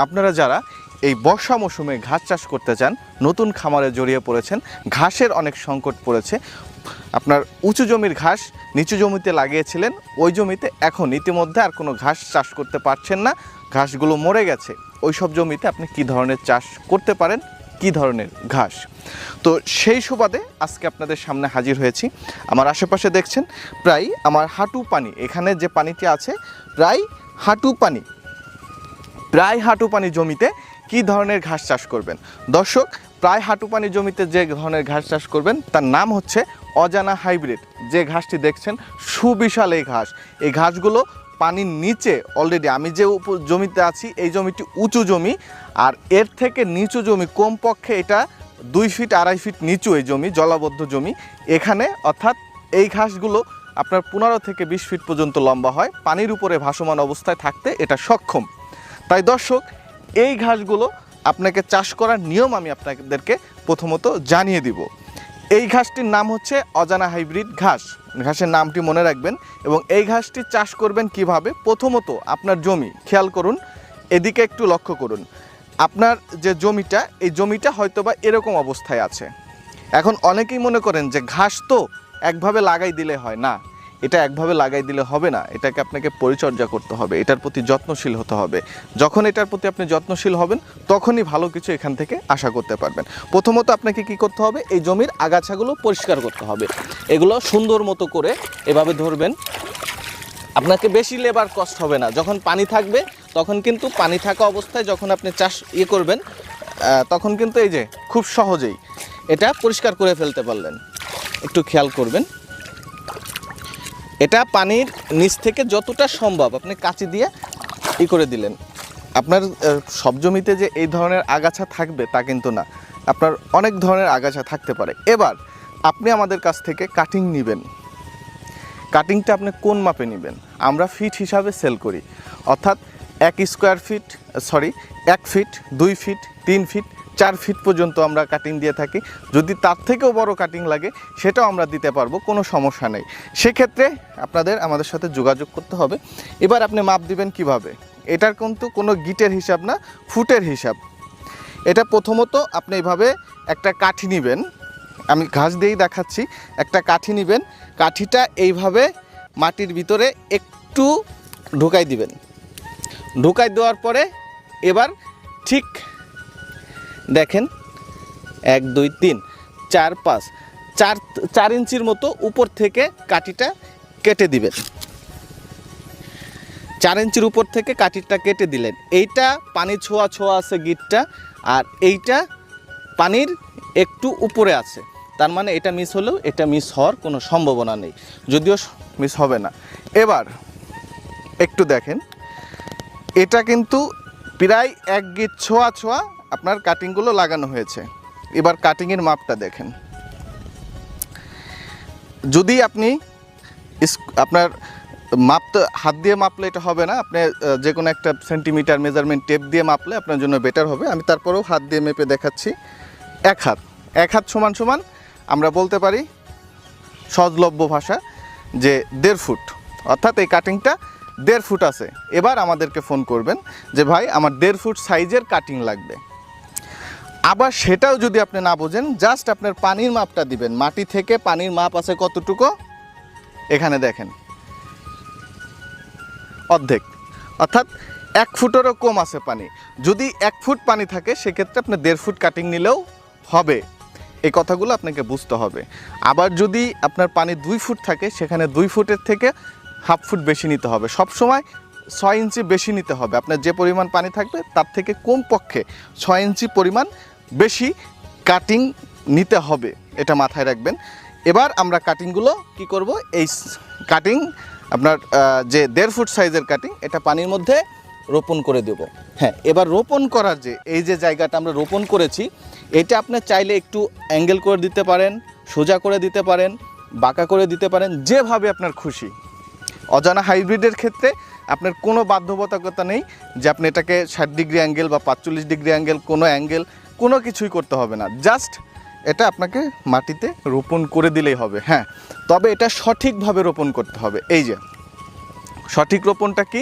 আপনারা যারা এই বর্ষা মৌসুমে ঘাস চাষ করতে চান, নতুন খামারে জড়িয়ে পড়েছেন, ঘাসের অনেক সংকট পড়েছে, আপনার উঁচু জমির ঘাস নিচু জমিতে লাগিয়েছিলেন, ওই জমিতে এখন ইতিমধ্যে আর কোনো ঘাস চাষ করতে পারছেন না, ঘাসগুলো মরে গেছে, ওই সব জমিতে আপনি কী ধরনের চাষ করতে পারেন, কী ধরনের ঘাস। তো সেই সুবাদে আজকে আপনাদের সামনে হাজির হয়েছি। আমার আশেপাশে দেখছেন প্রায় আমার হাঁটু পানি, এখানে যে পানিটি আছে প্রায় হাঁটু পানি জমিতে কী ধরনের ঘাস চাষ করবেন। দর্শক, প্রায় হাঁটু পানি জমিতে যে ধরনের ঘাস চাষ করবেন তার নাম হচ্ছে অজানা হাইব্রিড। যে ঘাসটি দেখছেন সুবিশাল এই ঘাস, এই ঘাসগুলো পানির নিচে অলরেডি, আমি যে জমিতে আছি এই জমিটি উঁচু জমি, আর এর থেকে নিচু জমি কমপক্ষে এটা 2 ফিট 2.5 ফিট নিচু এই জমি, জলাবদ্ধ জমি। এখানে অর্থাৎ এই ঘাসগুলো আপনার 15 থেকে 20 ফিট পর্যন্ত লম্বা হয়, পানির উপরে ভাসমান অবস্থায় থাকতে এটা সক্ষম। তাই দর্শক, এই ঘাসগুলো আপনাকে চাষ করার নিয়ম আমি আপনাদেরকে প্রথমত জানিয়ে দিব। এই ঘাসটির নাম হচ্ছে অজানা হাইব্রিড ঘাস, ঘাসের নামটি মনে রাখবেন। এবং এই ঘাসটি চাষ করবেন কিভাবে, প্রথমত আপনার জমি খেয়াল করুন, এদিকে একটু লক্ষ্য করুন। আপনার যে জমিটা, এই জমিটা হয়তোবা এরকম অবস্থায় আছে। এখন অনেকেই মনে করেন যে ঘাস তো একভাবে লাগাই দিলে হয় না, এটা একভাবে লাগাই দিলে হবে না, এটাকে আপনাকে পরিচর্যা করতে হবে, এটার প্রতি যত্নশীল হতে হবে। যখন এটার প্রতি আপনি যত্নশীল হবেন তখনই ভালো কিছু এখান থেকে আশা করতে পারবেন। প্রথমত আপনাকে কি করতে হবে, এই জমির আগাছাগুলো পরিষ্কার করতে হবে। এগুলো সুন্দর মতো করে এভাবে ধরবেন, আপনাকে বেশি লেবার কষ্ট হবে না। যখন পানি থাকবে তখন কিন্তু, পানি থাকা অবস্থায় যখন আপনি চাষ করবেন তখন কিন্তু এই যে খুব সহজেই এটা পরিষ্কার করে ফেলতে পারলেন। একটু খেয়াল করবেন, এটা পানির নিচ থেকে যতটা সম্ভব আপনি কাঁচি দিয়ে করে দিলেন। আপনার সব জমিতে যে এই ধরনের আগাছা থাকবে তা কিন্তু না, আপনার অনেক ধরনের আগাছা থাকতে পারে। এবার আপনি আমাদের কাছ থেকে কাটিং নেবেন। কাটিংটা আপনি কোন মাপে নেবেন, আমরা ফিট হিসাবে সেল করি, অর্থাৎ 1 ফিট 2 ফিট 3 ফিট 4 ফিট পর্যন্ত আমরা কাটিং দিয়ে থাকি। যদি তার থেকেও বড় কাটিং লাগে সেটাও আমরা দিতে পারবো, কোনো সমস্যা নেই। সেক্ষেত্রে আপনাদের আমাদের সাথে যোগাযোগ করতে হবে। এবার আপনি মাপ দিবেন কিভাবে, এটার কিন্তু কোনো গিটের হিসাব না, ফুটের হিসাব। এটা প্রথমত আপনি এইভাবে একটা কাঠি নেবেন, আমি ঘাস দিয়েই দেখাচ্ছি। একটা কাঠি নেবেন, কাঠিটা এইভাবে মাটির ভিতরে একটু ঢুকাই দিবেন। ঢুকাই দেওয়ার পরে এবার ঠিক দেখেন 1 2 3 4 5 4 ইঞ্চির মতো উপর থেকে কাঠিটা কেটে দিবেন। 4 ইঞ্চির উপর থেকে কাঠিটা কেটে দিলেন। এইটা পানি ছোঁয়া আছে গিটটা, আর এইটা পানির একটু উপরে আছে, তার মানে এটা মিস হলেও এটা মিস হওয়ার কোনো সম্ভাবনা নেই, যদিও মিস হবে না। এবার একটু দেখেন, এটা কিন্তু প্রায় 1 গিট ছোঁয়া আপনার কাটিংগুলো লাগানো হয়েছে। এবার কাটিংয়ের মাপটা দেখেন। যদি আপনি আপনার মাপতে হাত দিয়ে মাপলে এটা হবে না, আপনি যে কোনো একটা সেন্টিমিটার মেজারমেন্ট টেপ দিয়ে মাপলে আপনার জন্য বেটার হবে। আমি তারপরেও হাত দিয়ে মেপে দেখাচ্ছি। 1 হাত সমান আমরা বলতে পারি সহজলভ্য ভাষা যে 1.5 ফুট, অর্থাৎ এই কাটিংটা 1.5 ফুট আছে। এবার আমাদেরকে ফোন করবেন যে ভাই আমার 1.5 ফুট সাইজের কাটিং লাগবে। আবার সেটাও যদি আপনি না বোঝেন, জাস্ট আপনার পানির মাপটা দিবেন। মাটি থেকে পানির মাপ আছে কতটুকু, এখানে দেখেন অর্ধেক, অর্থাৎ 1 ফুটেরও কম আছে পানি। যদি 1 ফুট পানি থাকে সেক্ষেত্রে আপনি 1.5 ফুট কাটিং নিলেও হবে। এই কথাগুলো আপনাকে বুঝতে হবে। আবার যদি আপনার পানি 2 ফুট থাকে সেখানে 2 ফুটের থেকে 1/2 ফুট বেশি নিতে হবে। সবসময় 6 ইঞ্চি বেশি নিতে হবে। আপনার যে পরিমাণ পানি থাকবে তার থেকে কমপক্ষে 6 ইঞ্চি পরিমাণ বেশি কাটিং নিতে হবে, এটা মাথায় রাখবেন। এবার আমরা কাটিংগুলো কি করব, এই কাটিং আপনার যে 1.5 ফুট সাইজের কাটিং, এটা পানির মধ্যে রোপণ করে দেব। হ্যাঁ, এবার রোপণ করার যে এই যে জায়গাটা আমরা রোপণ করেছি, এটা আপনি চাইলে একটু অ্যাঙ্গেল করে দিতে পারেন, সোজা করে দিতে পারেন, বাঁকা করে দিতে পারেন, যেভাবে আপনার খুশি। অজানা হাইব্রিডের ক্ষেত্রে আপনার কোনো বাধ্যবাধকতা নেই যে আপনি এটাকে 60 ডিগ্রি অ্যাঙ্গেল বা 45 ডিগ্রি অ্যাঙ্গেল, কোনো অ্যাঙ্গেল কোনো কিছুই করতে হবে না। জাস্ট এটা আপনাকে মাটিতে রোপণ করে দিলেই হবে। হ্যাঁ, তবে এটা সঠিকভাবে রোপণ করতে হবে। এই যে সঠিক রোপণটা কি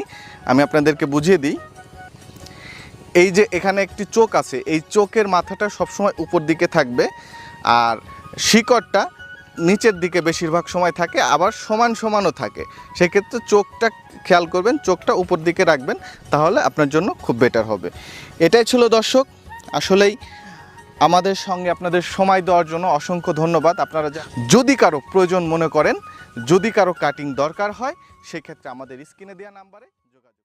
আমি আপনাদেরকে বুঝিয়ে দিই। এই যে এখানে একটি চোখ আছে, এই চোখের মাথাটা সবসময় উপর দিকে থাকবে, আর শিকড়টা নিচের দিকে বেশিরভাগ সময় থাকে, আবার সমান সমানও থাকে। সেক্ষেত্রে চোখটা খেয়াল করবেন, চোখটা উপর দিকে রাখবেন, তাহলে আপনার জন্য খুব বেটার হবে। এটাই ছিল দর্শক, আসলেই আমাদের সঙ্গে আপনাদের সময় দেওয়ার জন্য অসংখ্য ধন্যবাদ। আপনারা যদি কারো প্রয়োজন মনে করেন, যদি কারো কাটিং দরকার হয়, সেক্ষেত্রে আমাদের স্ক্রিনে দেওয়া নাম্বারে যোগাযোগ